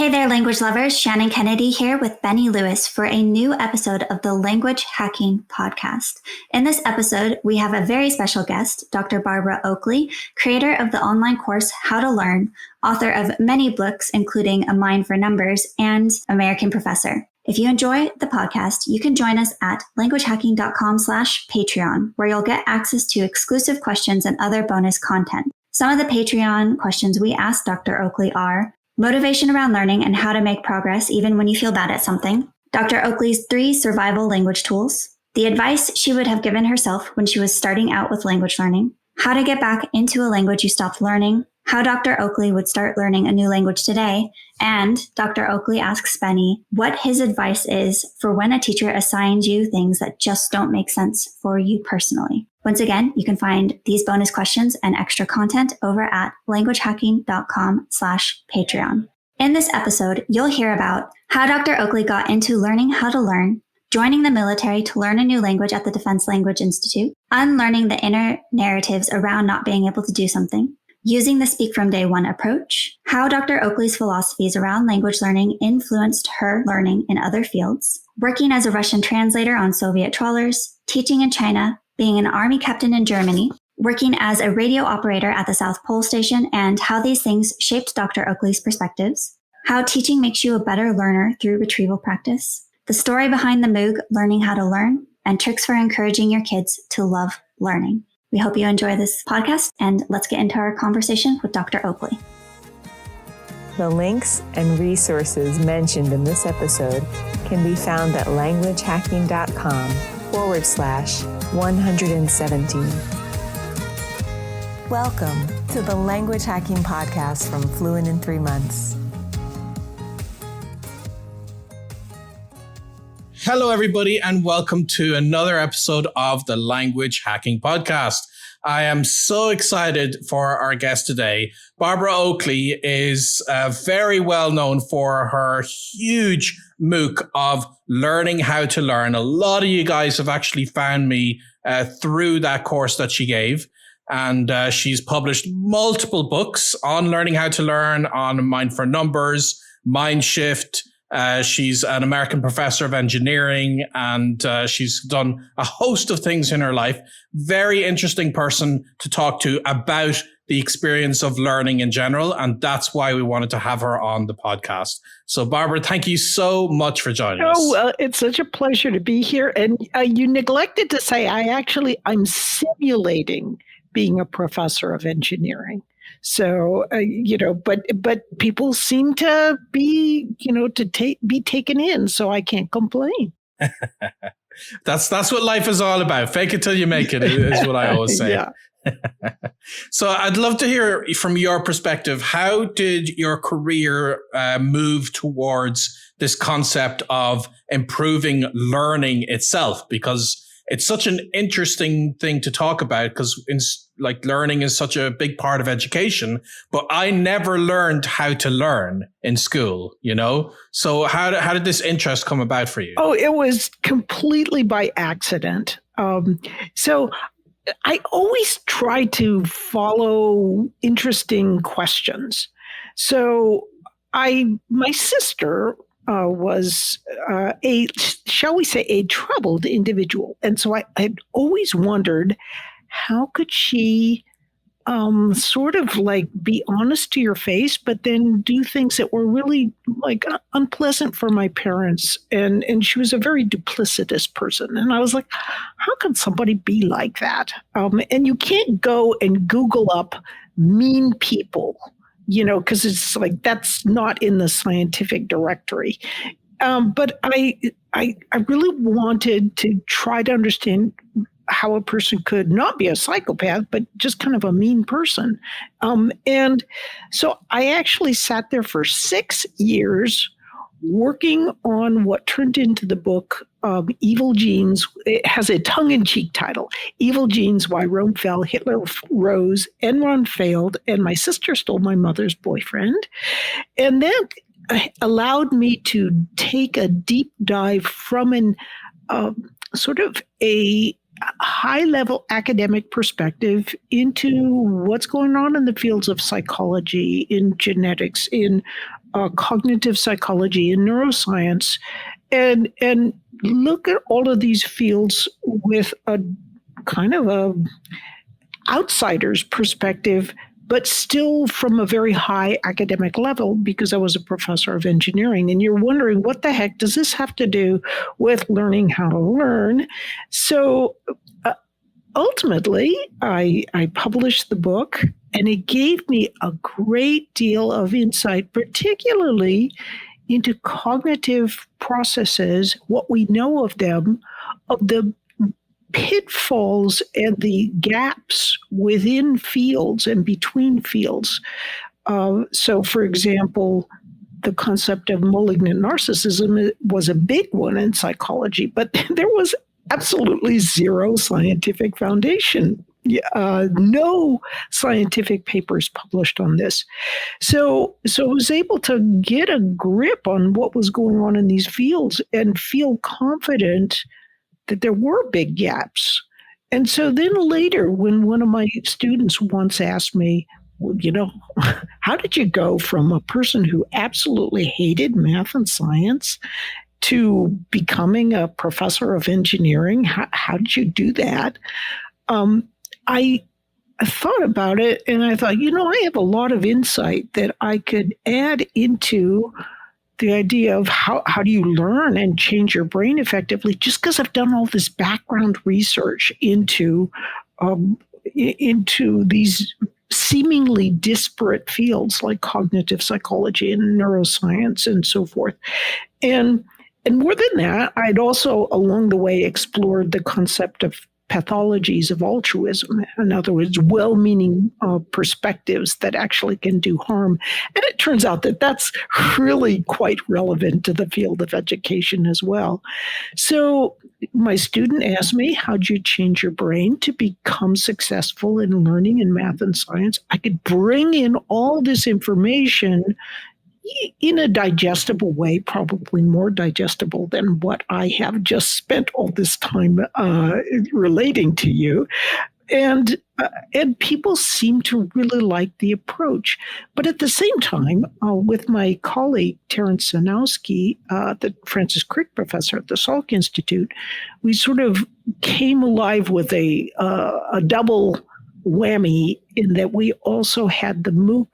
Hey there, language lovers. Shannon Kennedy here with Benny Lewis for a new episode of the Language Hacking Podcast. In this episode, we have a very special guest, Dr. Barbara Oakley, creator of the online course How to Learn, author of many books, including A Mind for Numbers and American Professor. If you enjoy the podcast, you can join us at languagehacking.com/Patreon, where you'll get access to exclusive questions and other bonus content. Some of the Patreon questions we asked Dr. Oakley are: motivation around learning and how to make progress even when you feel bad at something, Dr. Oakley's 3 survival language tools, the advice she would have given herself when she was starting out with language learning, how to get back into a language you stopped learning, how Dr. Oakley would start learning a new language today, and Dr. Oakley asks Benny what his advice is for when a teacher assigns you things that just don't make sense for you personally. Once again, you can find these bonus questions and extra content over at languagehacking.com/Patreon. In this episode, you'll hear about how Dr. Oakley got into learning how to learn, joining the military to learn a new language at the Defense Language Institute, unlearning the inner narratives around not being able to do something, using the Speak from Day One approach, how Dr. Oakley's philosophies around language learning influenced her learning in other fields, working as a Russian translator on Soviet trawlers, teaching in China, being an army captain in Germany, working as a radio operator at the South Pole Station, and how these things shaped Dr. Oakley's perspectives, how teaching makes you a better learner through retrieval practice, the story behind the Moog Learning How to Learn, and tricks for encouraging your kids to love learning. We hope you enjoy this podcast, and let's get into our conversation with Dr. Oakley. The links and resources mentioned in this episode can be found at languagehacking.com/117. Welcome to the Language Hacking Podcast from Fluent in 3 Months. Hello, everybody, and welcome to another episode of the Language Hacking Podcast. I am so excited for our guest today. Barbara Oakley is very well known for her huge MOOC of Learning How to Learn. A lot of you guys have actually found me through that course that she gave. And she's published multiple books on learning how to learn, on Mind for Numbers, Mindshift. She's an American professor of engineering, and she's done a host of things in her life. Very interesting person to talk to about the experience of learning in general. And that's why we wanted to have her on the podcast. So Barbara, thank you so much for joining us. Oh, well, it's such a pleasure to be here. And you neglected to say, I'm simulating being a professor of engineering. So, but people seem to be, be taken in, so I can't complain. That's what life is all about. Fake it till you make it is what I always say. Yeah. So I'd love to hear from your perspective. How did your career move towards this concept of improving learning itself? Because it's such an interesting thing to talk about, because learning is such a big part of education, but I never learned how to learn in school, So how did this interest come about for you? Oh, it was completely by accident. So I always try to follow interesting questions. So my sister was shall we say, a troubled individual. And so I had always wondered, how could she sort of be honest to your face, but then do things that were really unpleasant for my parents. And she was a very duplicitous person. And I was like, how can somebody be like that? And you can't go and Google up mean people, because it's that's not in the scientific directory. But I really wanted to try to understand how a person could not be a psychopath, but just kind of a mean person. And so I actually sat there for 6 years working on what turned into the book Evil Genes. It has a tongue-in-cheek title, Evil Genes, Why Rome Fell, Hitler Rose, Enron Failed, and My Sister Stole My Mother's Boyfriend. And that allowed me to take a deep dive from an sort of a high-level academic perspective into what's going on in the fields of psychology, in genetics, in cognitive psychology and neuroscience, and look at all of these fields with a kind of a outsider's perspective, but still from a very high academic level, because I was a professor of engineering. And you're wondering, what the heck does this have to do with learning how to learn? So ultimately, I published the book, and it gave me a great deal of insight, particularly into cognitive processes, what we know of them, of the pitfalls and the gaps within fields and between fields. So, for example, the concept of malignant narcissism was a big one in psychology, but there was absolutely zero scientific foundation. No scientific papers published on this. So I was able to get a grip on what was going on in these fields and feel confident that there were big gaps. And so then later, when one of my students once asked me, well, how did you go from a person who absolutely hated math and science to becoming a professor of engineering? How did you do that? I thought about it, and I thought, I have a lot of insight that I could add into the idea of how do you learn and change your brain effectively, just because I've done all this background research into these seemingly disparate fields like cognitive psychology and neuroscience and so forth. And more than that, I'd also along the way explored the concept of pathologies of altruism. In other words, well-meaning perspectives that actually can do harm. And it turns out that that's really quite relevant to the field of education as well. So my student asked me, how'd you change your brain to become successful in learning in math and science? I could bring in all this information in a digestible way, probably more digestible than what I have just spent all this time relating to you. And people seem to really like the approach. But at the same time, with my colleague, Terence Sanowski, the Francis Crick professor at the Salk Institute, we sort of came alive with a double whammy in that we also had the MOOC,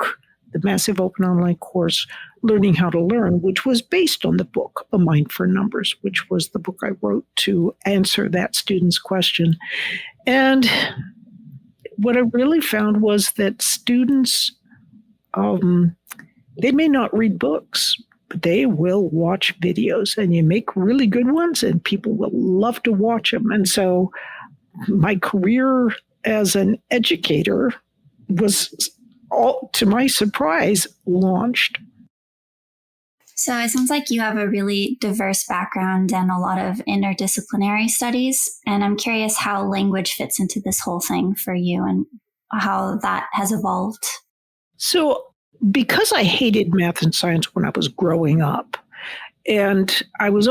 the Massive Open Online Course, Learning How to Learn, which was based on the book, A Mind for Numbers, which was the book I wrote to answer that student's question. And what I really found was that students, they may not read books, but they will watch videos, and you make really good ones, and people will love to watch them. And so my career as an educator was, all to my surprise, launched. So it sounds like you have a really diverse background and a lot of interdisciplinary studies. And I'm curious how language fits into this whole thing for you and how that has evolved. So because I hated math and science when I was growing up, and I was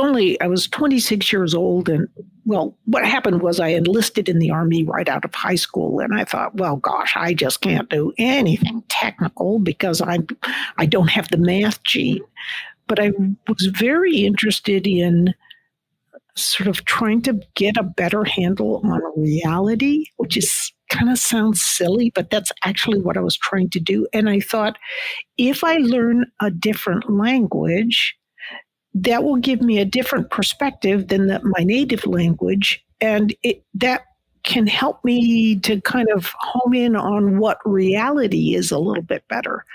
26 years old, and well, what happened was I enlisted in the Army right out of high school, and I thought, well, gosh, I just can't do anything technical because I don't have the math gene. But I was very interested in sort of trying to get a better handle on reality, which is kind of sounds silly, but that's actually what I was trying to do. And I thought, if I learn a different language, that will give me a different perspective than my native language. And that can help me to kind of home in on what reality is a little bit better.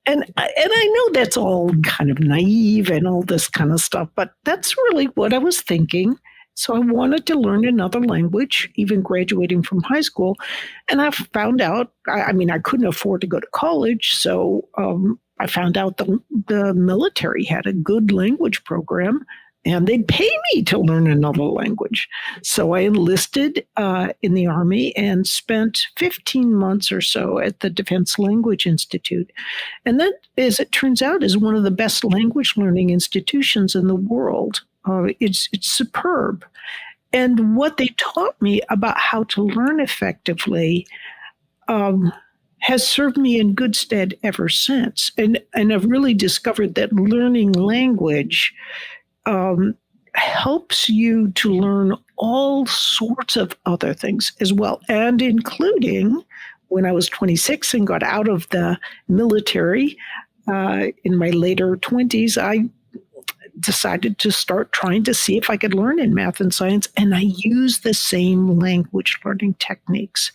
And I know that's all kind of naive and all this kind of stuff, but that's really what I was thinking. So I wanted to learn another language, even graduating from high school. And I found out, I couldn't afford to go to college. So I found out the military had a good language program, and they'd pay me to learn another language. So I enlisted in the Army and spent 15 months or so at the Defense Language Institute. And that, as it turns out, is one of the best language learning institutions in the world. It's superb. And what they taught me about how to learn effectively has served me in good stead ever since. And I've really discovered that learning language helps you to learn all sorts of other things as well, and including when I was 26 and got out of the military in my later 20s, I decided to start trying to see if I could learn in math and science, and I use the same language learning techniques.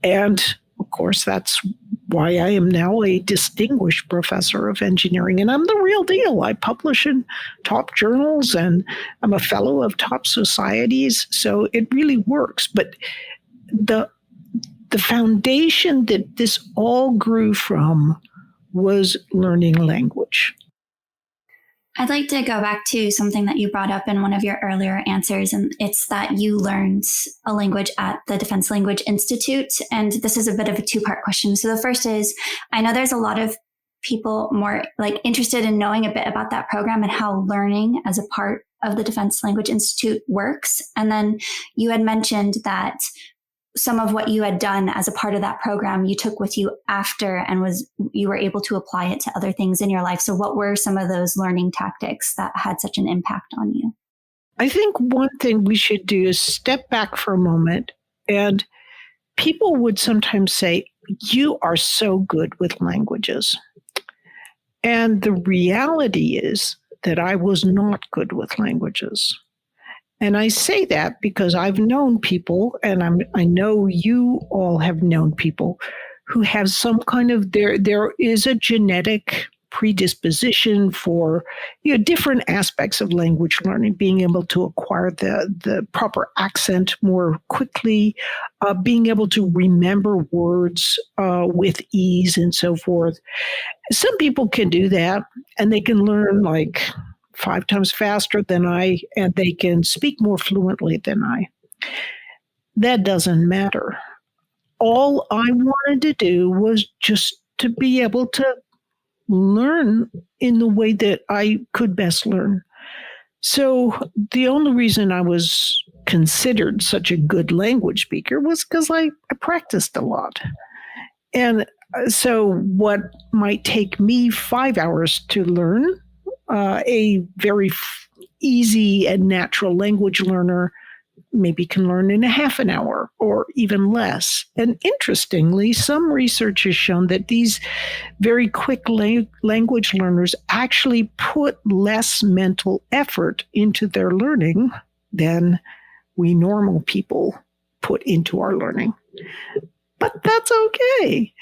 And of course, that's why I am now a distinguished professor of engineering, and I'm the real deal. I publish in top journals, and I'm a fellow of top societies, so it really works. But the foundation that this all grew from was learning language. I'd like to go back to something that you brought up in one of your earlier answers, and it's that you learned a language at the Defense Language Institute. And this is a bit of a two-part question. So the first is, I know there's a lot of people more interested in knowing a bit about that program and how learning as a part of the Defense Language Institute works. And then you had mentioned that some of what you had done as a part of that program you took with you after, and you were able to apply it to other things in your life. So what were some of those learning tactics that had such an impact on you? I think one thing we should do is step back for a moment. And people would sometimes say, you are so good with languages. And the reality is that I was not good with languages. And I say that because I've known people, and I know you all have known people who have some kind of, there is a genetic predisposition for different aspects of language learning, being able to acquire the proper accent more quickly, being able to remember words with ease and so forth. Some people can do that, and they can learn 5 times faster than I, and they can speak more fluently than I. That doesn't matter. All I wanted to do was just to be able to learn in the way that I could best learn. So the only reason I was considered such a good language speaker was because I practiced a lot. And so what might take me 5 hours to learn, a very easy and natural language learner maybe can learn in a half an hour or even less. And interestingly, some research has shown that these very quick language learners actually put less mental effort into their learning than we normal people put into our learning. But that's okay.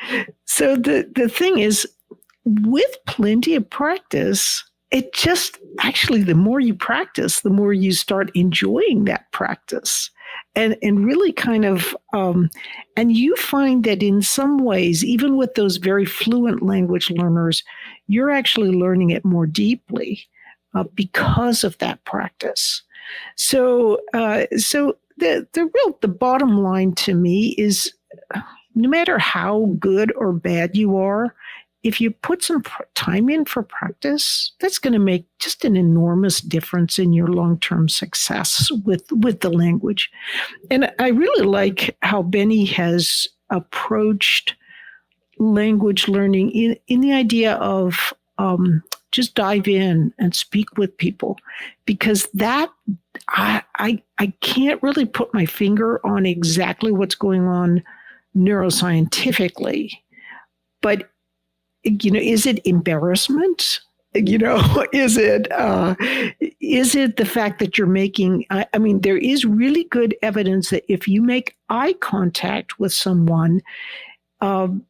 So the thing is, with plenty of practice, it just actually, the more you practice, the more you start enjoying that practice, and really kind of, and you find that in some ways, even with those very fluent language learners, you're actually learning it more deeply because of that practice. So the bottom line to me is, no matter how good or bad you are, if you put some time in for practice, that's going to make just an enormous difference in your long-term success with the language. And I really like how Benny has approached language learning in the idea of just dive in and speak with people, because that I can't really put my finger on exactly what's going on neuroscientifically, but is it embarrassment? Is it the fact that you're making, I mean, there is really good evidence that if you make eye contact with someone and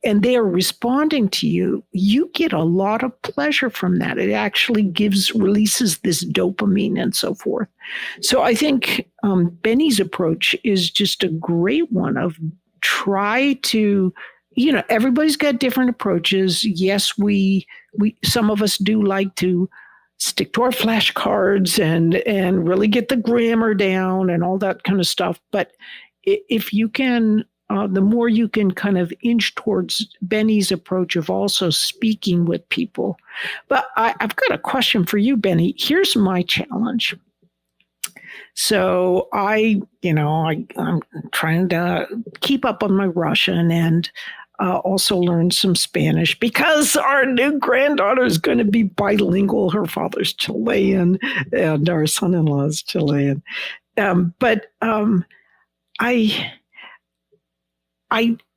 they are responding to you, you get a lot of pleasure from that. It actually releases this dopamine and so forth. So I think Benny's approach is just a great one of try to, everybody's got different approaches. Yes, we some of us do like to stick to our flashcards and really get the grammar down and all that kind of stuff. But if you can, the more you can kind of inch towards Benny's approach of also speaking with people. But I've got a question for you, Benny. Here's my challenge. So I'm trying to keep up on my Russian, and also learned some Spanish because our new granddaughter is going to be bilingual. Her father's Chilean and our son-in-law is Chilean. I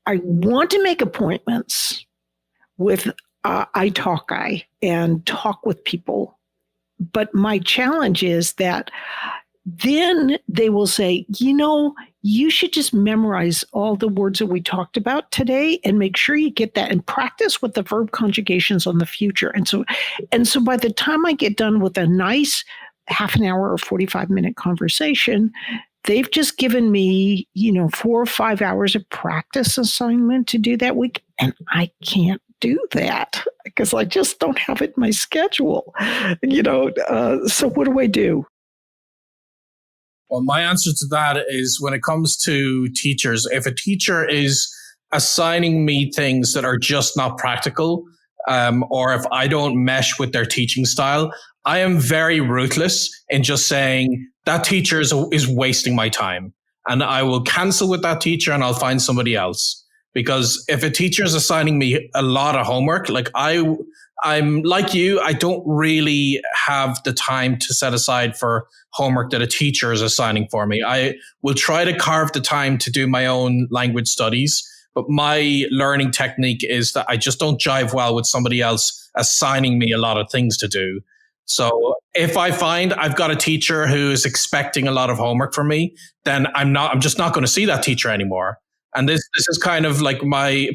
want to make appointments with italki and talk with people. But my challenge is that then they will say, you should just memorize all the words that we talked about today and make sure you get that and practice with the verb conjugations on the future. And so by the time I get done with a nice half an hour or 45-minute conversation, they've just given me, 4 or 5 hours of practice assignment to do that week. And I can't do that because I just don't have it in my schedule. So what do I do? Well, my answer to that is when it comes to teachers, if a teacher is assigning me things that are just not practical, or if I don't mesh with their teaching style, I am very ruthless in just saying that teacher is wasting my time, and I will cancel with that teacher and I'll find somebody else. Because if a teacher is assigning me a lot of homework, like I'm like you, I don't really have the time to set aside for homework that a teacher is assigning for me. I will try to carve the time to do my own language studies, but my learning technique is that I just don't jive well with somebody else assigning me a lot of things to do. So if I find I've got a teacher who is expecting a lot of homework from me, then I'm just not going to see that teacher anymore. And this is kind of like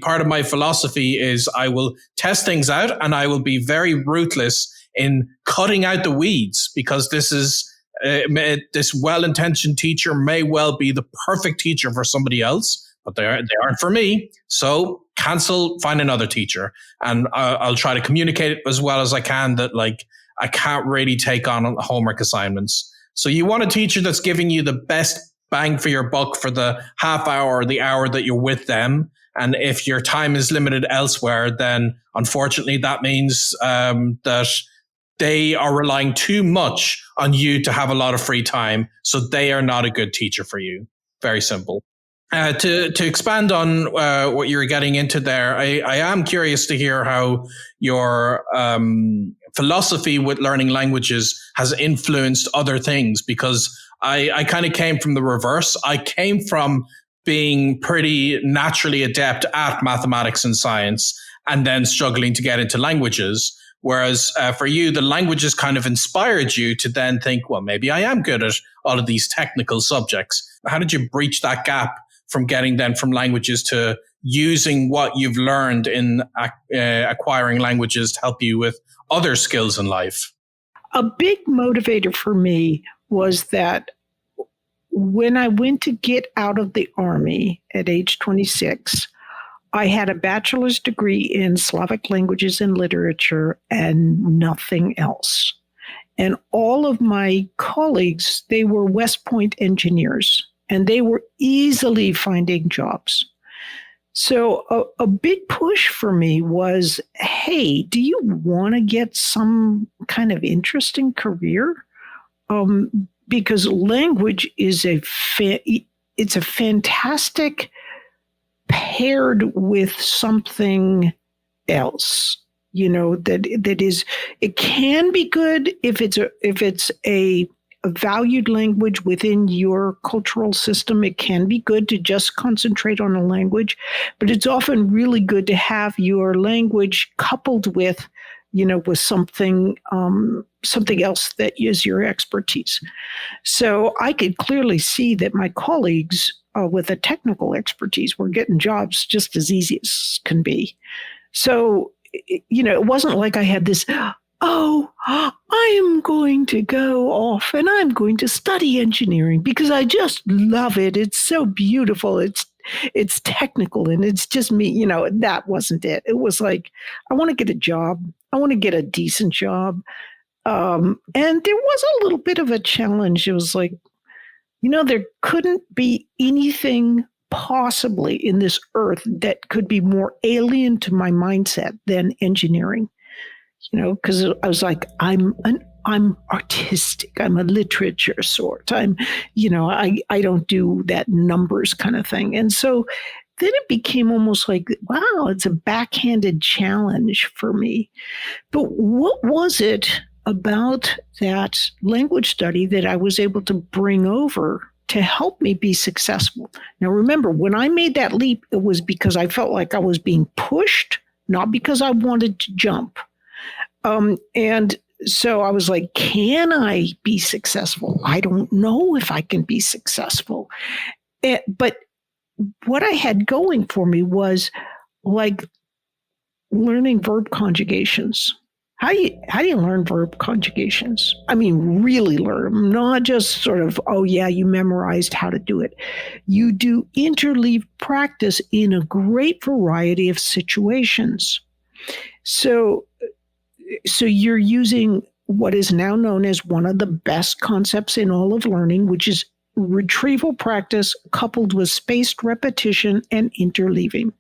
part of my philosophy is I will test things out and I will be very ruthless in cutting out the weeds, because this well-intentioned teacher may well be the perfect teacher for somebody else, but they aren't for me. So cancel, find another teacher. And I'll try to communicate it as well as I can that I can't really take on homework assignments. So you want a teacher that's giving you the best bang for your buck for the half hour or the hour that you're with them. And if your time is limited elsewhere, then unfortunately that means that they are relying too much on you to have a lot of free time. So they are not a good teacher for you. Very simple. To expand on what you're getting into there, I am curious to hear how your philosophy with learning languages has influenced other things, because I kind of came from the reverse. I came from being pretty naturally adept at mathematics and science and then struggling to get into languages. Whereas for you, the languages kind of inspired you to then think, well, maybe I am good at all of these technical subjects. How did you breach that gap from getting then from languages to using what you've learned in acquiring languages to help you with other skills in life? A big motivator for me was that when I went to get out of the Army at age 26, I had a bachelor's degree in Slavic languages and literature and nothing else. And all of my colleagues, they were West Point engineers, and they were easily finding jobs. So a big push for me was, hey, do you want to get some kind of interesting career? Because language is it's a fantastic paired with something else, that is, it can be good if it's a valued language within your cultural system. It can be good to just concentrate on a language, but it's often really good to have your language coupled with, with something else that is your expertise. So I could clearly see that my colleagues with a technical expertise were getting jobs just as easy as can be. So, it wasn't like I had this, I am going to go off and I'm going to study engineering because I just love it. It's so beautiful. It's technical and it's just me. That wasn't it. It was like, I want to get a job. I want to get a decent job. And there was a little bit of a challenge. It was like, there couldn't be anything possibly in this earth that could be more alien to my mindset than engineering. Because I was like, I'm artistic. I'm a literature sort. I don't do that numbers kind of thing. And so then it became almost like, wow, it's a backhanded challenge for me. But what was it about that language study that I was able to bring over to help me be successful? Now, remember, when I made that leap, it was because I felt like I was being pushed, not because I wanted to jump. And so I was like, can I be successful? I don't know if I can be successful. But what I had going for me was like learning verb conjugations. How do you learn verb conjugations? I mean, really learn them, not just sort of, oh yeah, you memorized how to do it. You do interleaved practice in a great variety of situations. So you're using what is now known as one of the best concepts in all of learning, which is retrieval practice coupled with spaced repetition and interleaving.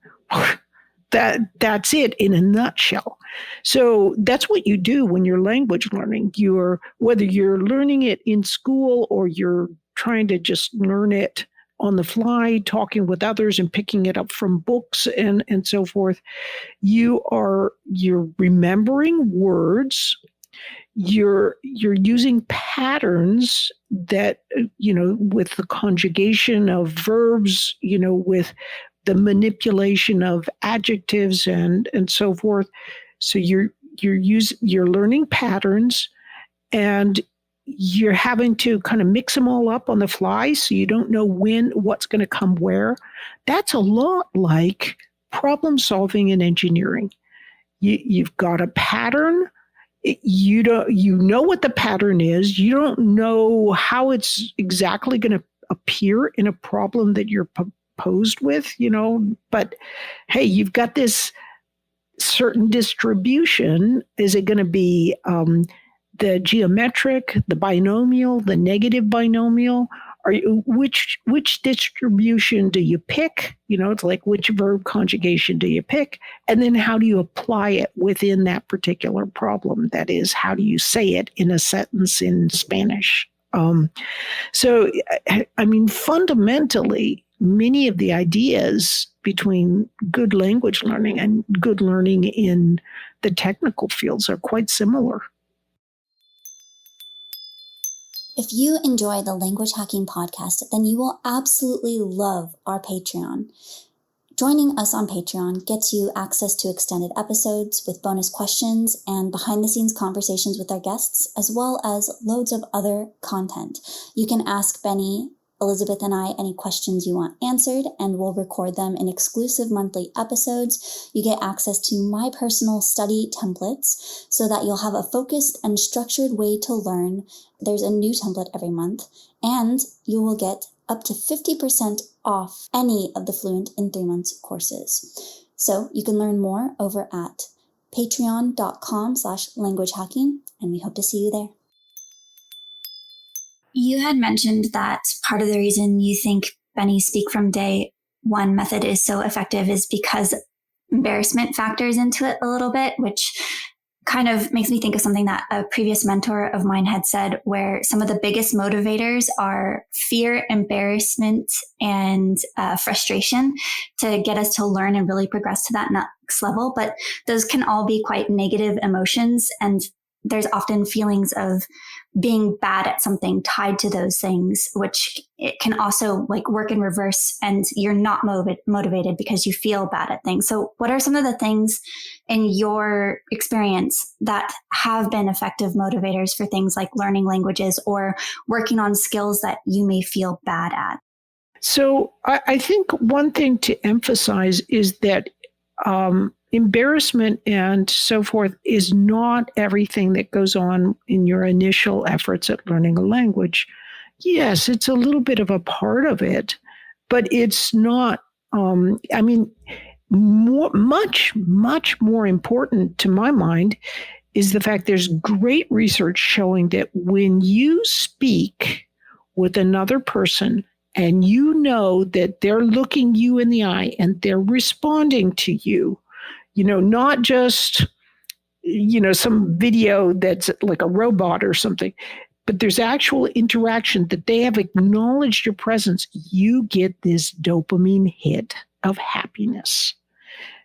That's it in a nutshell. So that's what you do when you're language learning. Whether you're learning it in school or you're trying to just learn it on the fly, talking with others and picking it up from books and so forth, you're remembering words. You're using patterns that, with the conjugation of verbs, with the manipulation of adjectives and so forth. So you're learning patterns, and you're having to kind of mix them all up on the fly, so you don't know what's going to come where. That's a lot like problem solving in engineering. You've got a pattern. You know what the pattern is. You don't know how it's exactly going to appear in a problem that you're posed with, but hey, you've got this certain distribution. Is it going to be the geometric, the binomial, the negative binomial? Which distribution do you pick? It's like, which verb conjugation do you pick? And then how do you apply it within that particular problem? That is, how do you say it in a sentence in Spanish? So, I mean, fundamentally, many of the ideas between good language learning and good learning in the technical fields are quite similar. If you enjoy the Language Hacking Podcast, then you will absolutely love our Patreon. Joining us on Patreon gets you access to extended episodes with bonus questions and behind-the-scenes conversations with our guests, as well as loads of other content. You can ask Benny, Elizabeth, and I any questions you want answered, and we'll record them in exclusive monthly episodes. You get access to my personal study templates so that you'll have a focused and structured way to learn. There's a new template every month, and you will get up to 50% off any of the Fluent in 3 Months courses. So you can learn more over at patreon.com/languagehacking, and we hope to see you there. You had mentioned that part of the reason you think Benny's Speak from Day One method is so effective is because embarrassment factors into it a little bit, which kind of makes me think of something that a previous mentor of mine had said, where some of the biggest motivators are fear, embarrassment, and frustration to get us to learn and really progress to that next level. But those can all be quite negative emotions, and there's often feelings of being bad at something tied to those things, which it can also like work in reverse, and you're not motivated because you feel bad at things. So what are some of the things in your experience that have been effective motivators for things like learning languages or working on skills that you may feel bad at? So I think one thing to emphasize is that embarrassment and so forth is not everything that goes on in your initial efforts at learning a language. Yes, it's a little bit of a part of it, but it's not, much more important to my mind is the fact there's great research showing that when you speak with another person and you know that they're looking you in the eye and they're responding to you, not just, some video that's like a robot or something, but there's actual interaction that they have acknowledged your presence, you get this dopamine hit. of happiness.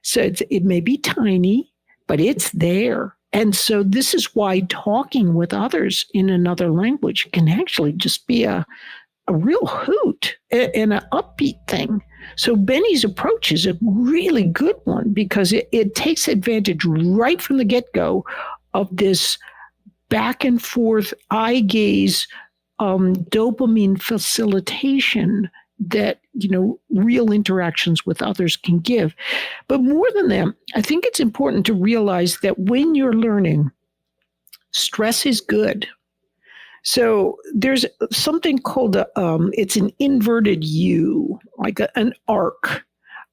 So it may be tiny, but it's there. And so this is why talking with others in another language can actually just be a real hoot and an upbeat thing. So Benny's approach is a really good one because it takes advantage right from the get-go of this back and forth eye gaze dopamine facilitation that, real interactions with others can give. But more than that, I think it's important to realize that when you're learning, stress is good. So there's something called it's an inverted U, like an arc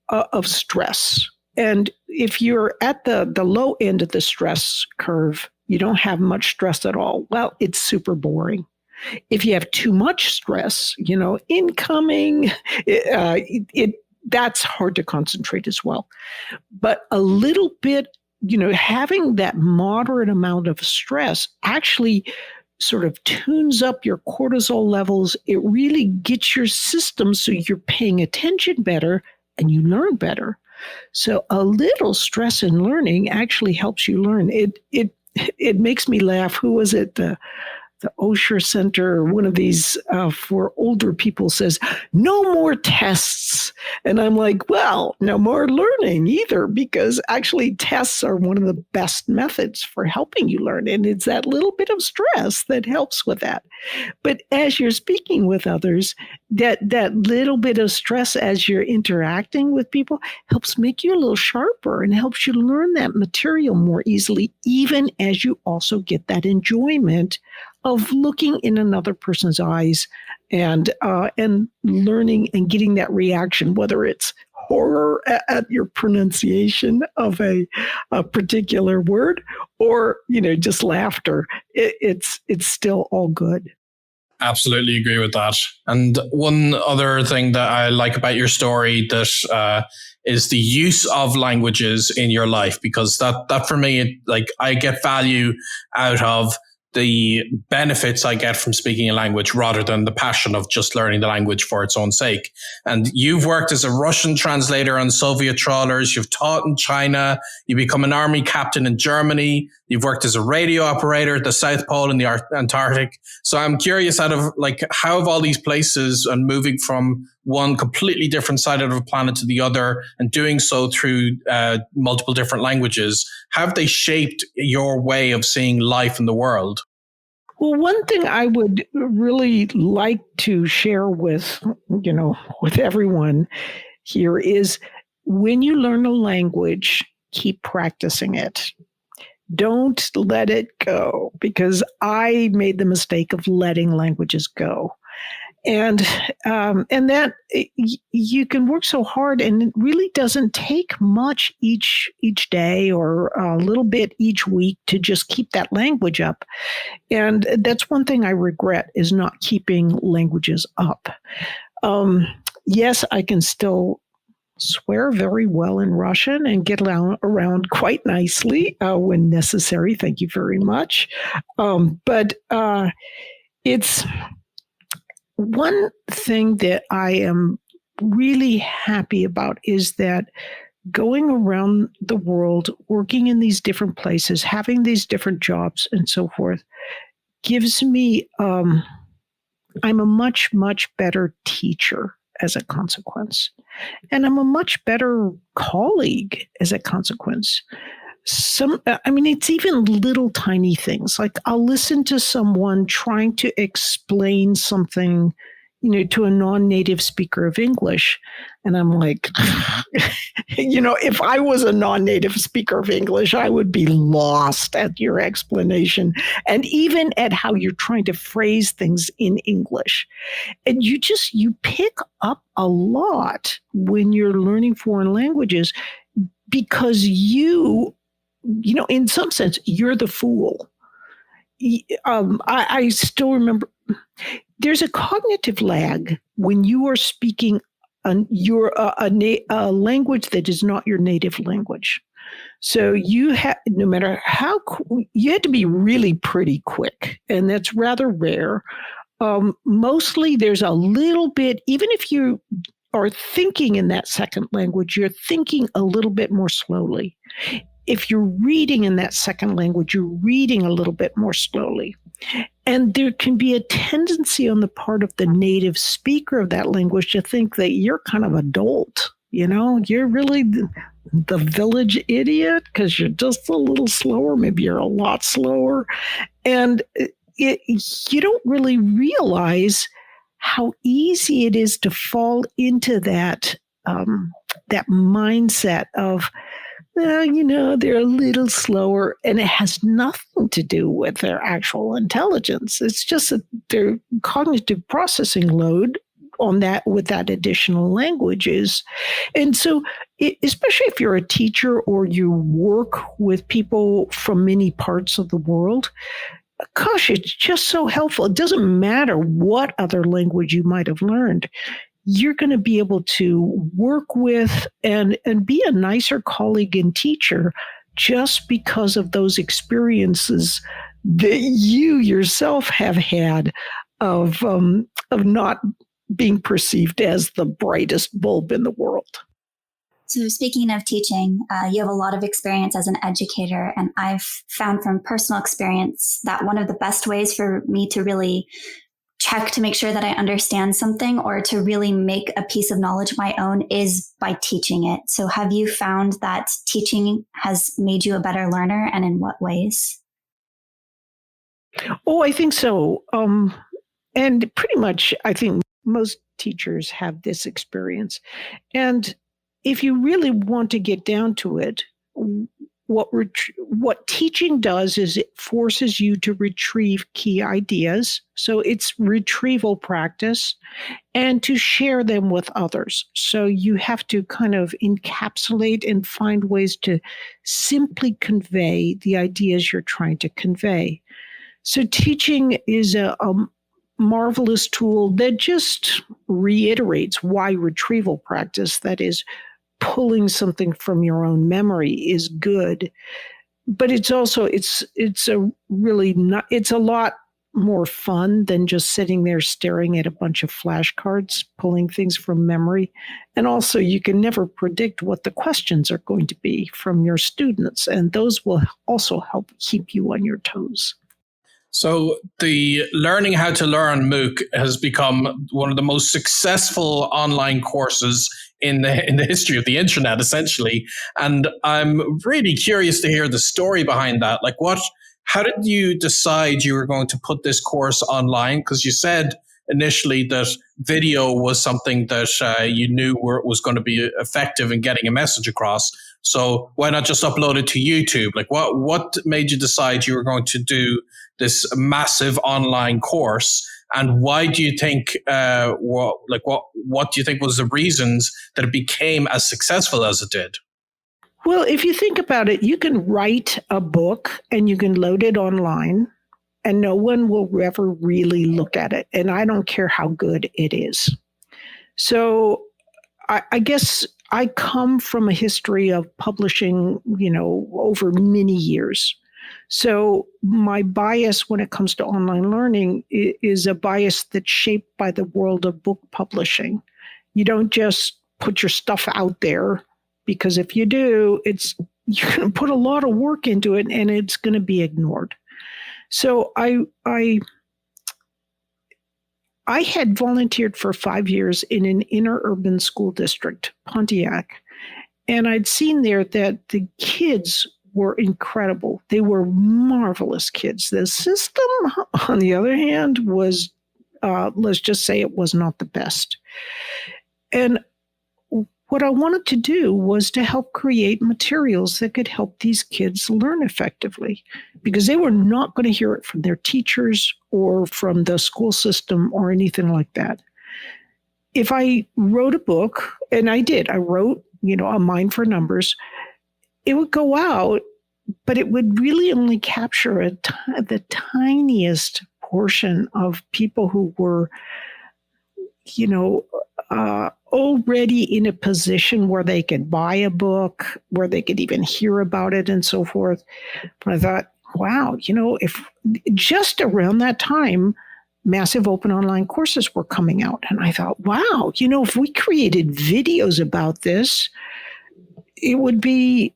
of stress. And if you're at the low end of the stress curve, you don't have much stress at all. Well, it's super boring. If you have too much stress, incoming, that's hard to concentrate as well. But a little bit, having that moderate amount of stress actually sort of tunes up your cortisol levels. It really gets your system so you're paying attention better and you learn better. So a little stress in learning actually helps you learn. It makes me laugh. Who was it? The Osher Center, one of these for older people says, no more tests. And I'm like, well, no more learning either, because actually tests are one of the best methods for helping you learn. And it's that little bit of stress that helps with that. But as you're speaking with others, that little bit of stress as you're interacting with people helps make you a little sharper and helps you learn that material more easily, even as you also get that enjoyment of looking in another person's eyes and learning and getting that reaction, whether it's horror at your pronunciation of a particular word or, just laughter. It's still all good. Absolutely agree with that. And one other thing that I like about your story that is the use of languages in your life, because that for me, I get value out of the benefits I get from speaking a language rather than the passion of just learning the language for its own sake. And you've worked as a Russian translator on Soviet trawlers. You've taught in China. You become an army captain in Germany. You've worked as a radio operator at the South Pole and the Antarctic. So I'm curious how have all these places and moving from one completely different side of the planet to the other and doing so through multiple different languages, have they shaped your way of seeing life in the world? Well, one thing I would really like to share with everyone here is when you learn a language, keep practicing it. Don't let it go, because I made the mistake of letting languages go. And that you can work so hard, and it really doesn't take much each day or a little bit each week to just keep that language up. And that's one thing I regret, is not keeping languages up. Yes, I can still swear very well in Russian and get around quite nicely when necessary. Thank you very much. But it's one thing that I am really happy about is that going around the world, working in these different places, having these different jobs and so forth, gives me, I'm a much, much better teacher as a consequence. And I'm a much better colleague as a consequence. It's even little tiny things. Like I'll listen to someone trying to explain something, to a non-native speaker of English. And I'm like, if I was a non-native speaker of English, I would be lost at your explanation and even at how you're trying to phrase things in English. And you pick up a lot when you're learning foreign languages, because in some sense, you're the fool. I still remember there's a cognitive lag when you are speaking a language that is not your native language. So you have, no matter how, you had to be really pretty quick, and that's rather rare. Mostly there's a little bit, even if you are thinking in that second language, you're thinking a little bit more slowly. If you're reading in that second language, you're reading a little bit more slowly. And there can be a tendency on the part of the native speaker of that language to think that you're kind of adult. You're really the village idiot because you're just a little slower. Maybe you're a lot slower. And you don't really realize how easy it is to fall into that mindset of, they're a little slower, and it has nothing to do with their actual intelligence. It's just that their cognitive processing load on that with that additional languages. And so, especially if you're a teacher or you work with people from many parts of the world, gosh, it's just so helpful. It doesn't matter what other language you might have learned. You're going to be able to work with and be a nicer colleague and teacher just because of those experiences that you yourself have had of not being perceived as the brightest bulb in the world. So speaking of teaching, you have a lot of experience as an educator, and I've found from personal experience that one of the best ways for me to really check to make sure that I understand something or to really make a piece of knowledge my own is by teaching it. So have you found that teaching has made you a better learner, and in what ways? Oh, I think so. And pretty much, I think most teachers have this experience. And if you really want to get down to it, what teaching does is it forces you to retrieve key ideas. So it's retrieval practice, and to share them with others. So you have to kind of encapsulate and find ways to simply convey the ideas you're trying to convey. So teaching is a marvelous tool that just reiterates why retrieval practice, that is, pulling something from your own memory, is good. But it's also, it's a lot more fun than just sitting there staring at a bunch of flashcards, pulling things from memory. And also, you can never predict what the questions are going to be from your students, and those will also help keep you on your toes. So the Learning How to Learn MOOC has become one of the most successful online courses in the history of the internet, essentially. And I'm really curious to hear the story behind that. Like, how did you decide you were going to put this course online? Because you said initially that video was something that you knew was going to be effective in getting a message across. So why not just upload it to YouTube? Like, what made you decide you were going to do this massive online course? And why do you think, what do you think was the reasons that it became as successful as it did? Well, if you think about it, you can write a book and you can load it online, and no one will ever really look at it. And I don't care how good it is. So I guess I come from a history of publishing, over many years. So my bias when it comes to online learning is a bias that's shaped by the world of book publishing. You don't just put your stuff out there, because if you do, you're going to put a lot of work into it and it's going to be ignored. So I had volunteered for 5 years in an inner urban school district, Pontiac, and I'd seen there that the kids were incredible. They were marvelous kids. The system, on the other hand, was, let's just say it was not the best. And what I wanted to do was to help create materials that could help these kids learn effectively, because they were not going to hear it from their teachers or from the school system or anything like that. If I wrote a book, and I did, I wrote, A Mind for Numbers, it would go out, but it would really only capture the tiniest portion of people who were, already in a position where they could buy a book, where they could even hear about it and so forth. But I thought, wow, if just around that time, massive open online courses were coming out. And I thought, wow, if we created videos about this, it would be,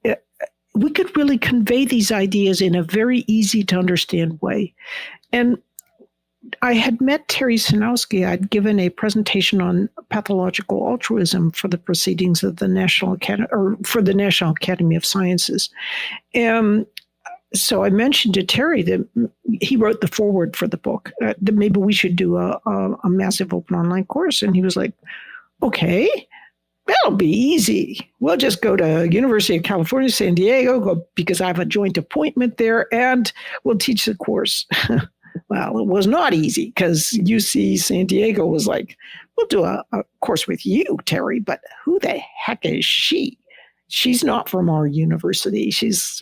we could really convey these ideas in a very easy to understand way. And I had met Terry Sinowski. I'd given a presentation on pathological altruism for the proceedings of the National Academy of Sciences. So I mentioned to Terry that he wrote the foreword for the book, that maybe we should do a massive open online course. And he was like, okay, that'll be easy. We'll just go to University of California, San Diego, because I have a joint appointment there, and we'll teach the course. Well, it was not easy because UC San Diego was like, we'll do a course with you, Terry, but who the heck is she? She's not from our university. She's,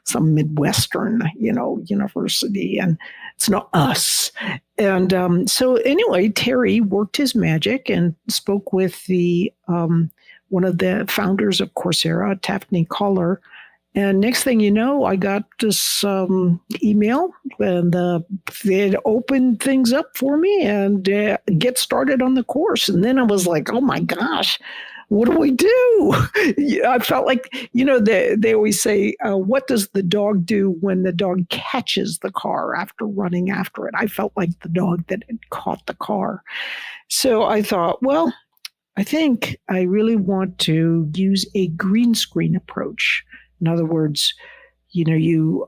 some Midwestern, university, and it's not us. And so anyway, Terry worked his magic and spoke with the one of the founders of Coursera, Daphne Koller. And next thing you know, I got this email, and they'd open things up for me and get started on the course. And then I was like, oh my gosh, what do we do? I felt like, they always say, what does the dog do when the dog catches the car after running after it? I felt like the dog that had caught the car. So I thought, well, I think I really want to use a green screen approach. In other words, you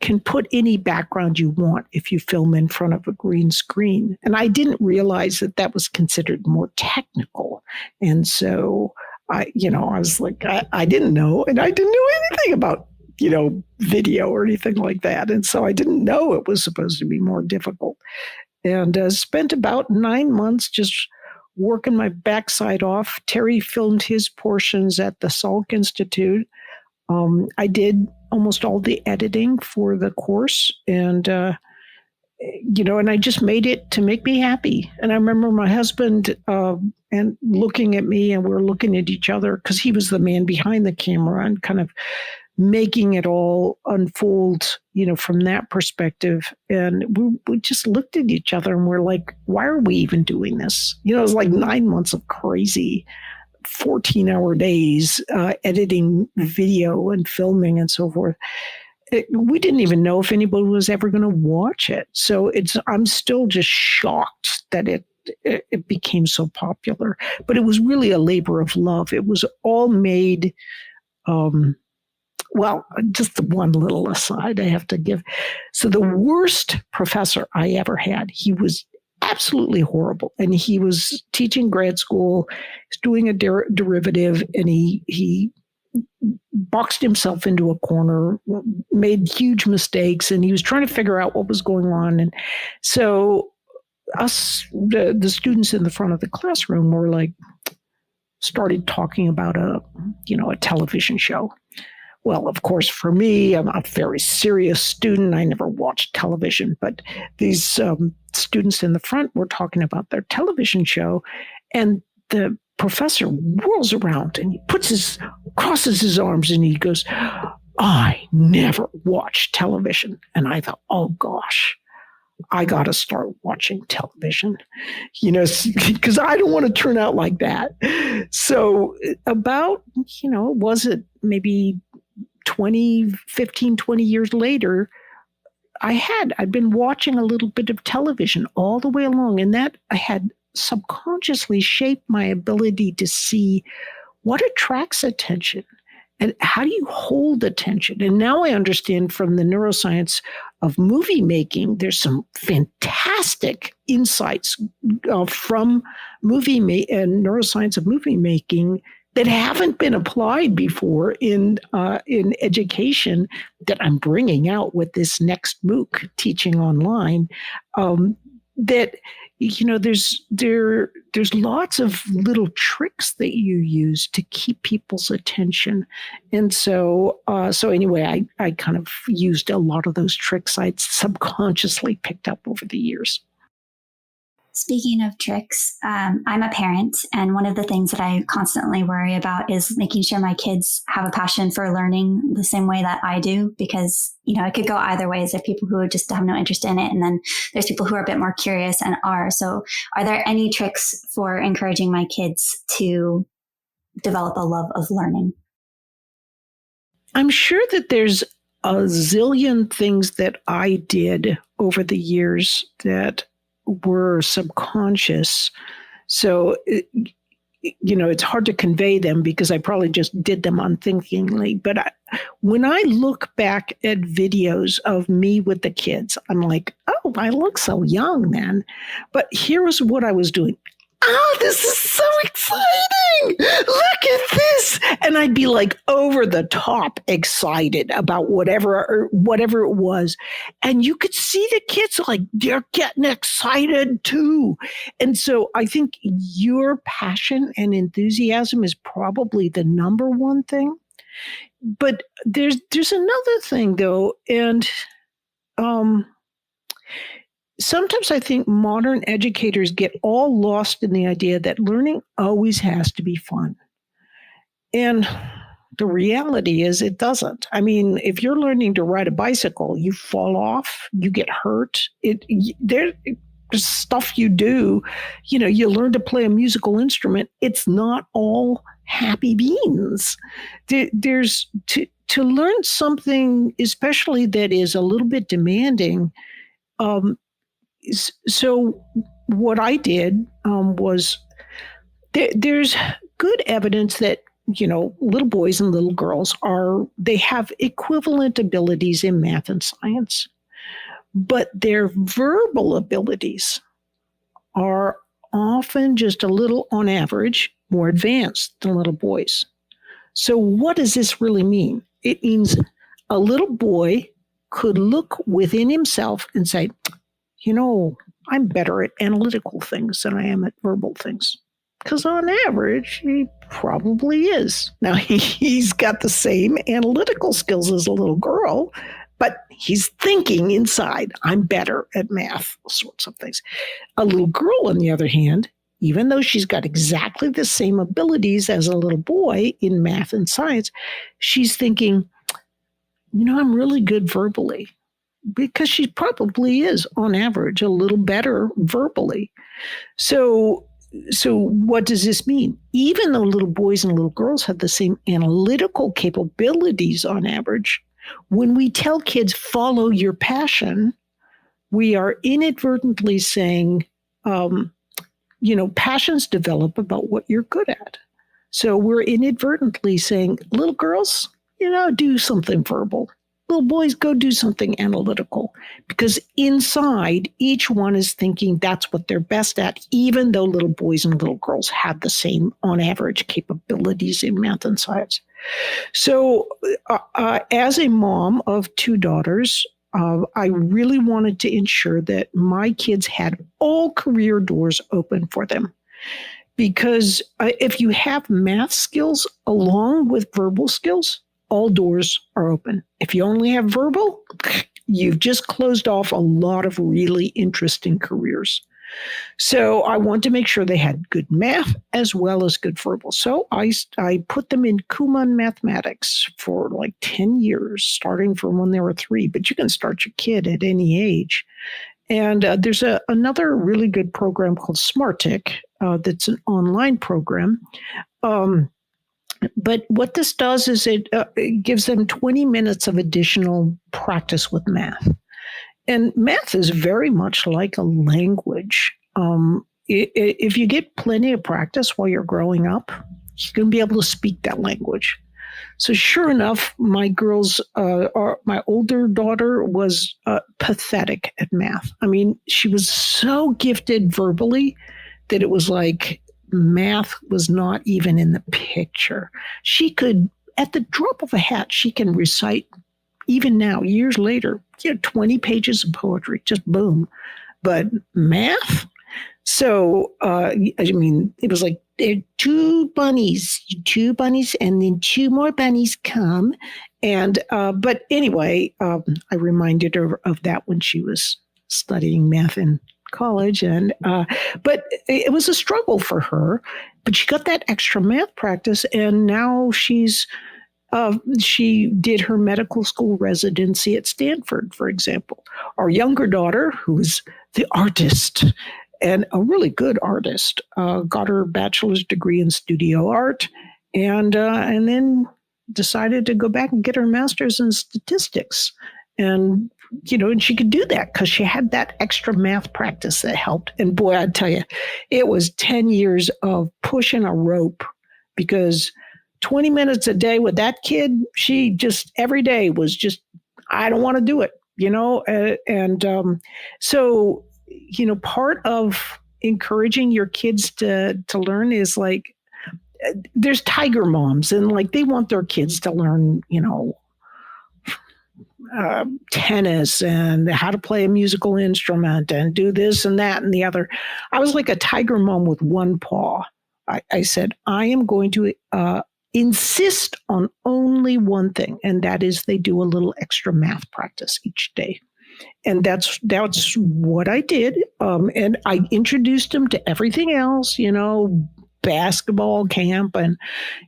can put any background you want if you film in front of a green screen. And I didn't realize that was considered more technical. And so I was like, I didn't know, and I didn't know anything about, video or anything like that. And so I didn't know it was supposed to be more difficult. And spent about 9 months just working my backside off. Terry filmed his portions at the Salk Institute. I did almost all the editing for the course, and and I just made it to make me happy. And I remember my husband and looking at me, and we're looking at each other because he was the man behind the camera and kind of making it all unfold, from that perspective. And we just looked at each other and we're like, why are we even doing this? It was like 9 months of crazy 14-hour days editing video and filming and so forth. We didn't even know if anybody was ever going to watch it. So I'm still just shocked that it became so popular. But it was really a labor of love. It was all made, just the one little aside I have to give. So the worst professor I ever had, he was absolutely horrible. And he was teaching grad school, he's doing a derivative, and he boxed himself into a corner, made huge mistakes, and he was trying to figure out what was going on. And so us, the students in the front of the classroom were like, started talking about a television show. Well, of course, for me, I'm a very serious student. I never watched television, but these students in the front were talking about their television show, and the professor whirls around and he crosses his arms and he goes, I never watched television. And I thought, oh gosh, I got to start watching television, because I don't want to turn out like that. So about, was it maybe 20 years later, I'd been watching a little bit of television all the way along, and that I had subconsciously shaped my ability to see what attracts attention and how do you hold attention. And now I understand from the neuroscience of movie making, there's some fantastic insights from neuroscience of movie making that haven't been applied before in education that I'm bringing out with this next MOOC, Teaching Online. That there's lots of little tricks that you use to keep people's attention, and so anyway, I kind of used a lot of those tricks I'd subconsciously picked up over the years. Speaking of tricks, I'm a parent, and one of the things that I constantly worry about is making sure my kids have a passion for learning the same way that I do, because, it could go either ways. There are people who just have no interest in it, and then there's people who are a bit more curious and are. So are there any tricks for encouraging my kids to develop a love of learning? I'm sure that there's a zillion things that I did over the years that were subconscious. So, it's hard to convey them because I probably just did them unthinkingly. But when I look back at videos of me with the kids, I'm like, oh, I look so young then. But here was what I was doing. Oh, this is so exciting. Look at this. And I'd be like over the top excited about whatever it was. And you could see the kids like they're getting excited too. And so I think your passion and enthusiasm is probably the number one thing. But there's another thing though. And sometimes I think modern educators get all lost in the idea that learning always has to be fun. And the reality is it doesn't. I mean, if you're learning to ride a bicycle, you fall off, you get hurt. There's stuff you do. You learn to play a musical instrument. It's not all happy beans. There's to learn something, especially that is a little bit demanding. So what I did was there's good evidence that, little boys and little girls they have equivalent abilities in math and science, but their verbal abilities are often just a little, on average, more advanced than little boys. So what does this really mean? It means a little boy could look within himself and say, I'm better at analytical things than I am at verbal things. Because on average, he probably is. Now, he's got the same analytical skills as a little girl, but he's thinking inside, I'm better at math, sorts of things. A little girl, on the other hand, even though she's got exactly the same abilities as a little boy in math and science, she's thinking, I'm really good verbally. Because she probably is, on average, a little better verbally. So what does this mean? Even though little boys and little girls have the same analytical capabilities on average, when we tell kids, follow your passion, we are inadvertently saying, passions develop about what you're good at. So we're inadvertently saying, little girls, do something verbal. Little boys, go do something analytical, because inside each one is thinking that's what they're best at, even though little boys and little girls have the same, on average, capabilities in math and science. So as a mom of two daughters, I really wanted to ensure that my kids had all career doors open for them. Because if you have math skills along with verbal skills, all doors are open. If you only have verbal, you've just closed off a lot of really interesting careers. So I want to make sure they had good math as well as good verbal. So I put them in Kumon mathematics for like 10 years, starting from when they were 3. But you can start your kid at any age. And there's another really good program called SmartTick that's an online program. But what this does is it gives them 20 minutes of additional practice with math. And math is very much like a language. If you get plenty of practice while you're growing up, you're going to be able to speak that language. So sure enough, my older daughter was pathetic at math. I mean, she was so gifted verbally that it was like, math was not even in the picture. She could, at the drop of a hat, she can recite, even now, years later, 20 pages of poetry, just boom. But math? So, it was like, there are two bunnies, and then 2 more bunnies come. And, but anyway, I reminded her of that when she was studying math in college, and but it was a struggle for her. But she got that extra math practice, and now she did her medical school residency at Stanford, for example. Our younger daughter, who's the artist and a really good artist, got her bachelor's degree in studio art, and then decided to go back and get her master's in statistics. And and she could do that because she had that extra math practice that helped. And boy, I'd tell you, it was 10 years of pushing a rope, because 20 minutes a day with that kid, she just every day was just, I don't want to do it, so, part of encouraging your kids to learn is like, there's tiger moms, and like they want their kids to learn, tennis and how to play a musical instrument and do this and that and the other. I was like a tiger mom with one paw. I said, I am going to insist on only one thing, and that is they do a little extra math practice each day. And that's what I did. And I introduced them to everything else, basketball camp and,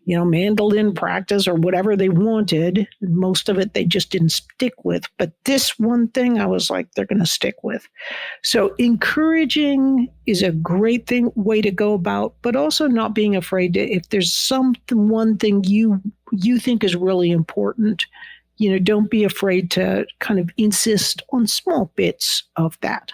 mandolin practice or whatever they wanted. Most of it they just didn't stick with. But this one thing I was like, they're going to stick with. So encouraging is a great way to go about, but also not being afraid to, if there's one thing you think is really important, don't be afraid to kind of insist on small bits of that.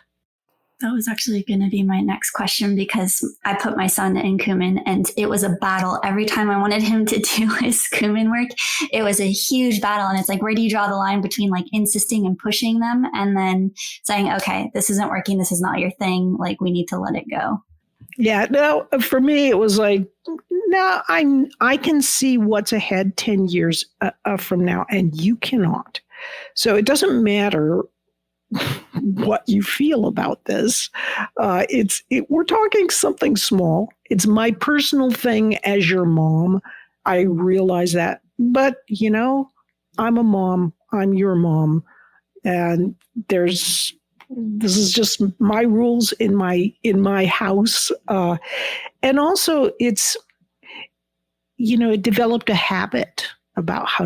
That was actually going to be my next question, because I put my son in Kumon and it was a battle. Every time I wanted him to do his Kumon work, it was a huge battle. And it's like, where do you draw the line between like insisting and pushing them and then saying, okay, this isn't working. This is not your thing. Like, we need to let it go. Yeah, no, for me, it was like, no, I can see what's ahead 10 years from now, and you cannot. So it doesn't matter what you feel about this. We're talking something small. It's my personal thing as your mom. I realize that. But, I'm a mom. I'm your mom. And this is just my rules in my house. And also it's, it developed a habit about how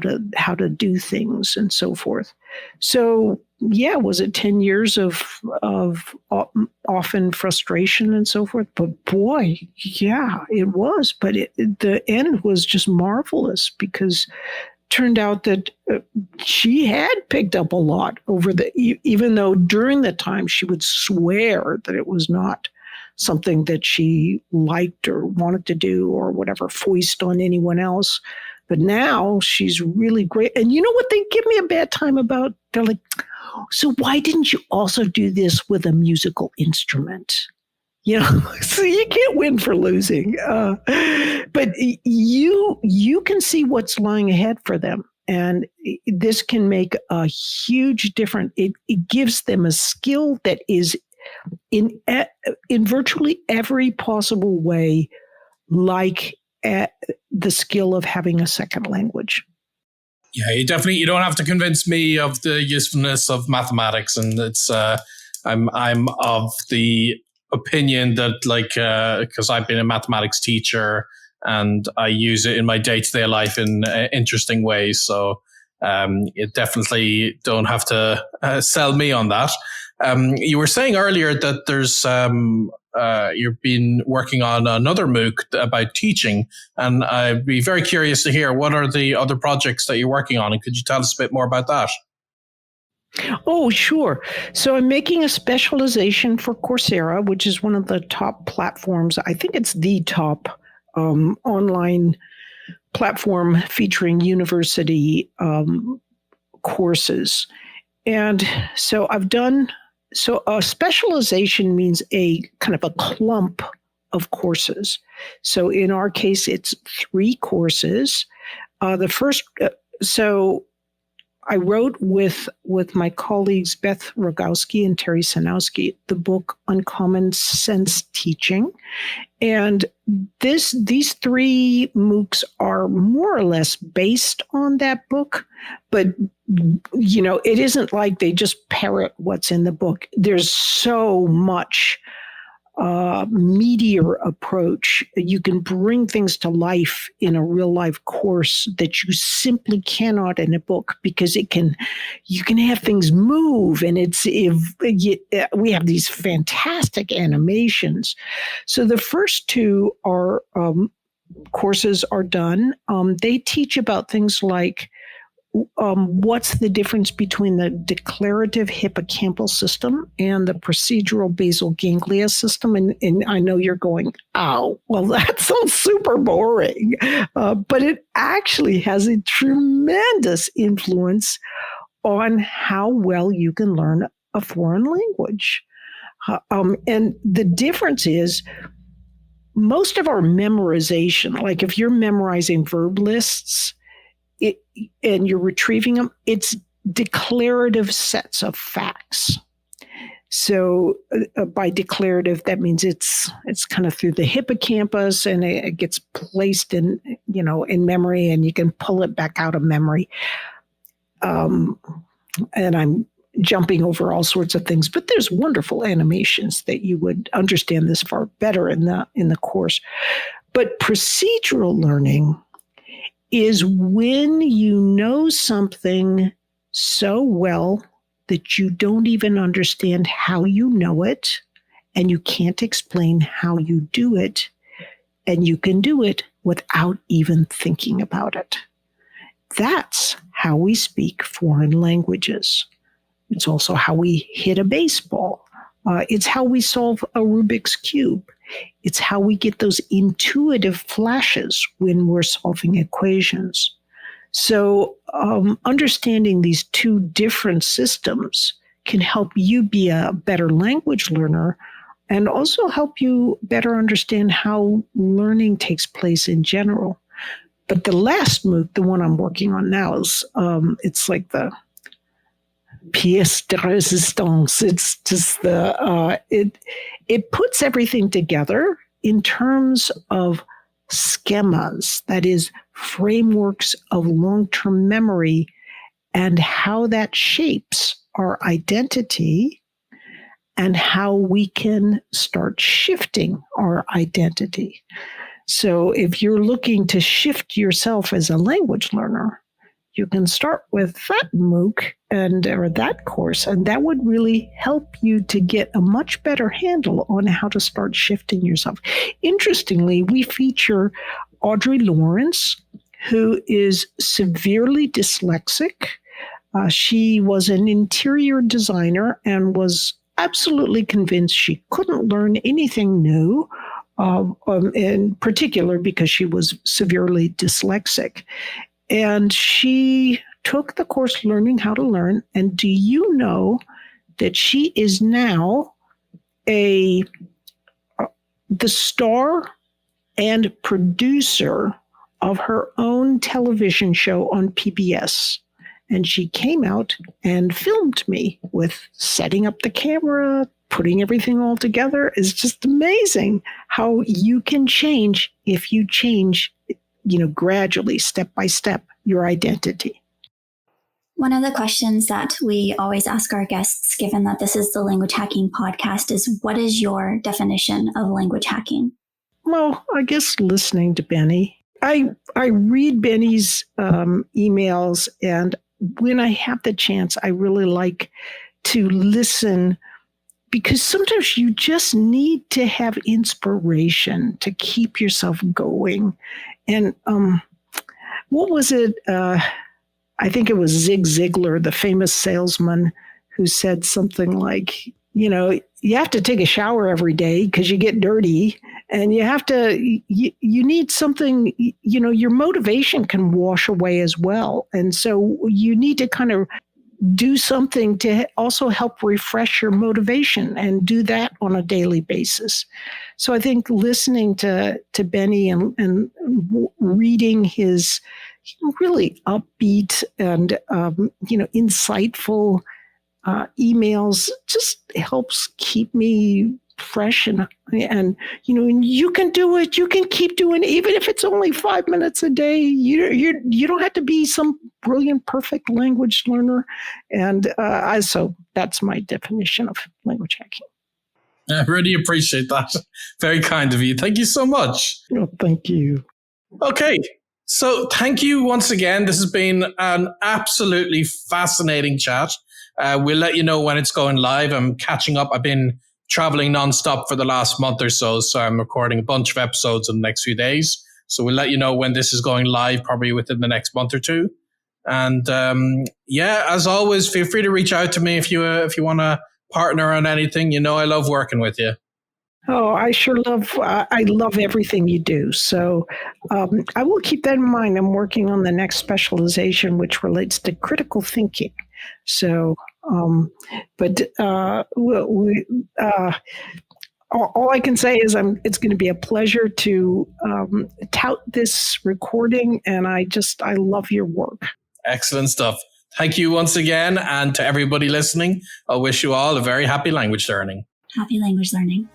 to do things and so forth. So yeah, was it 10 years of often frustration and so forth? But boy, yeah, it was. But the end was just marvelous, because it turned out that she had picked up a lot even though during the time she would swear that it was not something that she liked or wanted to do or whatever, foist on anyone else. But now she's really great. And you know what they give me a bad time about? They're like, so why didn't you also do this with a musical instrument? So you can't win for losing. But you can see what's lying ahead for them. And this can make a huge difference. It gives them a skill that is in virtually every possible way, like the skill of having a second language. Yeah, you don't have to convince me of the usefulness of mathematics, and it's I'm of the opinion that because I've been a mathematics teacher and I use it in my day-to-day life in interesting ways. So you definitely don't have to sell me on that. You were saying earlier that there's you've been working on another MOOC about teaching, and I'd be very curious to hear what are the other projects that you're working on, and could you tell us a bit more about that? Oh, sure. So I'm making a specialization for Coursera, which is one of the top platforms. I think it's the top online platform featuring university courses. And so so a specialization means a kind of a clump of courses. So in our case, it's 3 courses. The first, so I wrote with my colleagues Beth Rogowski and Terry Sanowski the book Uncommon Sense Teaching. And these 3 MOOCs are more or less based on that book, but it isn't like they just parrot what's in the book. There's so much meatier approach. You can bring things to life in a real life course that you simply cannot in a book, because you can have things move, and we have these fantastic animations. So the first 2 are courses are done. They teach about things like what's the difference between the declarative hippocampal system and the procedural basal ganglia system. And I know you're going, oh, well, that sounds super boring. But it actually has a tremendous influence on how well you can learn a foreign language. And the difference is, most of our memorization, like if you're memorizing verb lists, and you're retrieving them, it's declarative sets of facts. So by declarative, that means it's kind of through the hippocampus, and it gets placed in memory, and you can pull it back out of memory. And I'm jumping over all sorts of things, but there's wonderful animations that you would understand this far better in the course. But procedural learning is when you know something so well that you don't even understand how you know it, and you can't explain how you do it, and you can do it without even thinking about it. That's how we speak foreign languages. It's also how we hit a baseball. It's how we solve a Rubik's Cube. It's how we get those intuitive flashes when we're solving equations. So understanding these 2 different systems can help you be a better language learner, and also help you better understand how learning takes place in general. But the last MOOC, the one I'm working on now, is it's like the pièce de résistance. It's just it puts everything together in terms of schemas, that is, frameworks of long-term memory, and how that shapes our identity, and how we can start shifting our identity. So if you're looking to shift yourself as a language learner, you can start with that MOOC or that course, and that would really help you to get a much better handle on how to start shifting yourself. Interestingly, we feature Audrey Lawrence, who is severely dyslexic. She was an interior designer and was absolutely convinced she couldn't learn anything new, in particular because she was severely dyslexic. And she took the course Learning How to Learn. And do you know that she is now the star and producer of her own television show on PBS? And she came out and filmed me with setting up the camera, putting everything all together. It's just amazing how you can change if you change, gradually, step by step, your identity. One of the questions that we always ask our guests, given that this is the Language Hacking Podcast, is what is your definition of language hacking? Well, I guess listening to Benny. I read Benny's emails, and when I have the chance, I really like to listen, because sometimes you just need to have inspiration to keep yourself going. And what was it? I think it was Zig Ziglar, the famous salesman, who said something like, you have to take a shower every day because you get dirty, and you have to, you need something, your motivation can wash away as well. And so you need to kind of do something to also help refresh your motivation, and do that on a daily basis. So I think listening to Benny and reading his really upbeat and, insightful emails just helps keep me fresh and you can do it. You can keep doing it, even if it's only 5 minutes a day. You don't have to be some brilliant, perfect language learner. And so that's my definition of language hacking. I really appreciate that. Very kind of you. Thank you so much. Oh, thank you. Okay. So thank you once again. This has been an absolutely fascinating chat. We'll let you know when it's going live. I'm catching up. I've been traveling nonstop for the last month or so I'm recording a bunch of episodes in the next few days. So we'll let you know when this is going live, probably within the next month or two. And as always, feel free to reach out to me if you want to partner on anything. I love working with you. Oh, I love everything you do. So I will keep that in mind. I'm working on the next specialization, which relates to critical thinking. So, all I can say is it's going to be a pleasure to tout this recording, and I love your work. Excellent stuff. Thank you once again, and to everybody listening, I wish you all a very happy language learning. Happy language learning.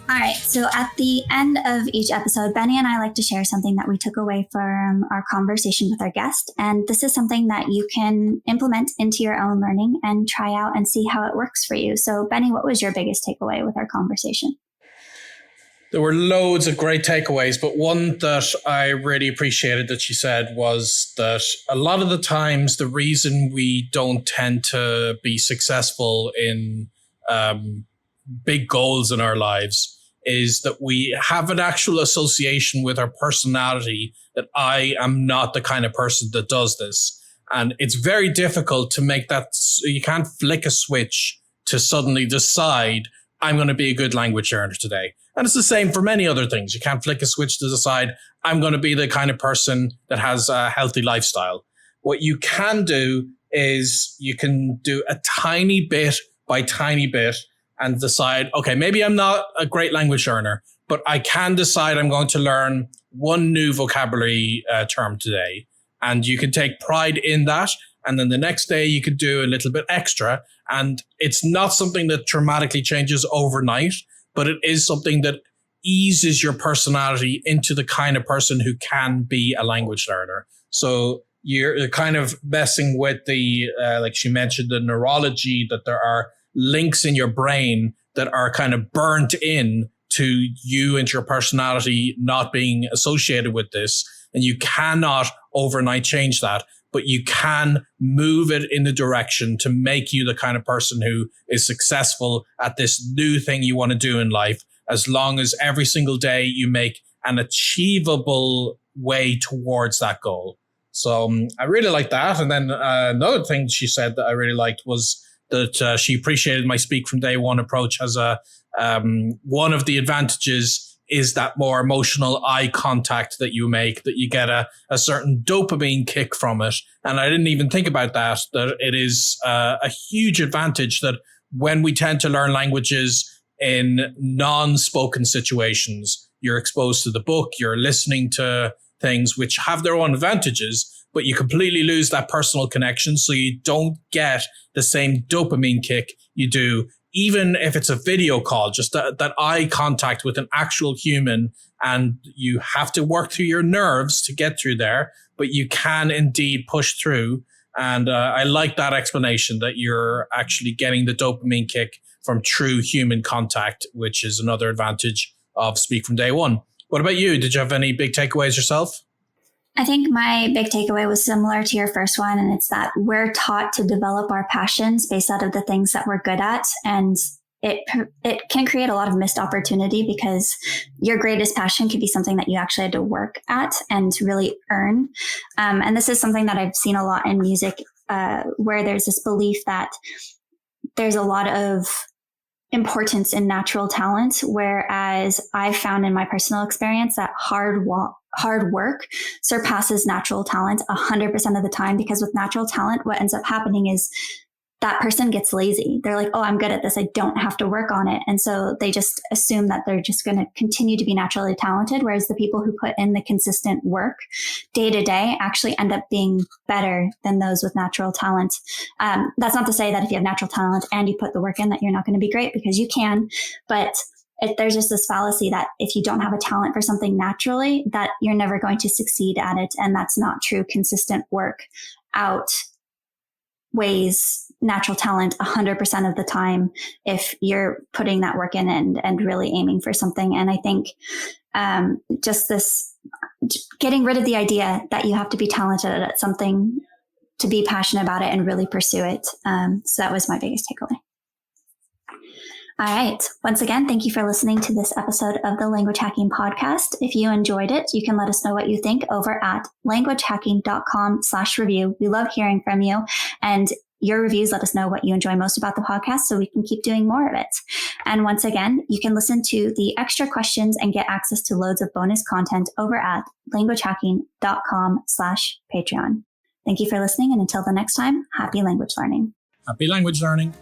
All right, so at the end of each episode, Benny and I like to share something that we took away from our conversation with our guest. And this is something that you can implement into your own learning and try out and see how it works for you. So Benny, what was your biggest takeaway with our conversation? There were loads of great takeaways, but one that I really appreciated that she said was that a lot of the times the reason we don't tend to be successful in big goals in our lives is that we have an actual association with our personality that I am not the kind of person that does this. And it's very difficult to make that. You can't flick a switch to suddenly decide I'm going to be a good language learner today. And it's the same for many other things. You can't flick a switch to decide I'm going to be the kind of person that has a healthy lifestyle. What you can do is you can do a tiny bit by tiny bit and decide, okay, maybe I'm not a great language learner, but I can decide I'm going to learn one new vocabulary term today. And you can take pride in that. And then the next day you could do a little bit extra. And it's not something that dramatically changes overnight, but it is something that eases your personality into the kind of person who can be a language learner. So you're kind of messing with the, like she mentioned, the neurology, that there are links in your brain that are kind of burnt in to you and your personality not being associated with this. And you cannot overnight change that, but you can move it in the direction to make you the kind of person who is successful at this new thing you want to do in life, as long as every single day you make an achievable way towards that goal. So I really like that. And then another thing she said that I really liked was that she appreciated my speak from day one approach as one of the advantages is that more emotional eye contact that you make, that you get a certain dopamine kick from it. And I didn't even think about that it is a huge advantage that when we tend to learn languages in non-spoken situations, you're exposed to the book, you're listening to things which have their own advantages, but you completely lose that personal connection. So you don't get the same dopamine kick you do, even if it's a video call, just that eye contact with an actual human. And you have to work through your nerves to get through there, but you can indeed push through. And I like that explanation that you're actually getting the dopamine kick from true human contact, which is another advantage of Speak from Day One. What about you? Did you have any big takeaways yourself? I think my big takeaway was similar to your first one, and it's that we're taught to develop our passions based out of the things that we're good at, and it can create a lot of missed opportunity because your greatest passion could be something that you actually had to work at and really earn. And this is something that I've seen a lot in music, where there's this belief that there's a lot of importance in natural talent, whereas I've found in my personal experience that hard work surpasses natural talent 100% of the time, because with natural talent, what ends up happening is that person gets lazy. They're like, oh, I'm good at this. I don't have to work on it. And so they just assume that they're just going to continue to be naturally talented. Whereas the people who put in the consistent work day to day actually end up being better than those with natural talent. That's not to say that if you have natural talent and you put the work in that you're not going to be great, because you can, but there's just this fallacy that if you don't have a talent for something naturally, that you're never going to succeed at it. And that's not true. Consistent work outweighs natural talent 100% of the time if you're putting that work in and really aiming for something. And I think just this getting rid of the idea that you have to be talented at something to be passionate about it and really pursue it. So that was my biggest takeaway. All right. Once again, thank you for listening to this episode of the Language Hacking Podcast. If you enjoyed it, you can let us know what you think over at languagehacking.com/review. We love hearing from you, and your reviews let us know what you enjoy most about the podcast so we can keep doing more of it. And once again, you can listen to the extra questions and get access to loads of bonus content over at languagehacking.com/Patreon. Thank you for listening. And until the next time, happy language learning. Happy language learning.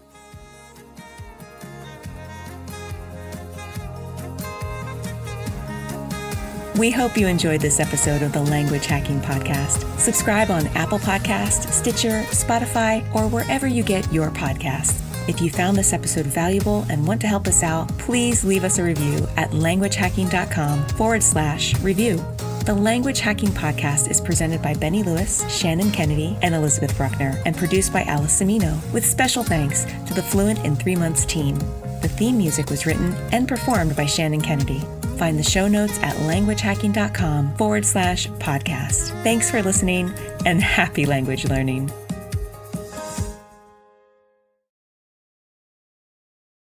We hope you enjoyed this episode of the Language Hacking Podcast. Subscribe on Apple Podcasts, Stitcher, Spotify, or wherever you get your podcasts. If you found this episode valuable and want to help us out, please leave us a review at languagehacking.com/review. The Language Hacking Podcast is presented by Benny Lewis, Shannon Kennedy, and Elizabeth Bruckner, and produced by Alice Semino, with special thanks to the Fluent in 3 Months team. The theme music was written and performed by Shannon Kennedy. Find the show notes at languagehacking.com/podcast. Thanks for listening and happy language learning.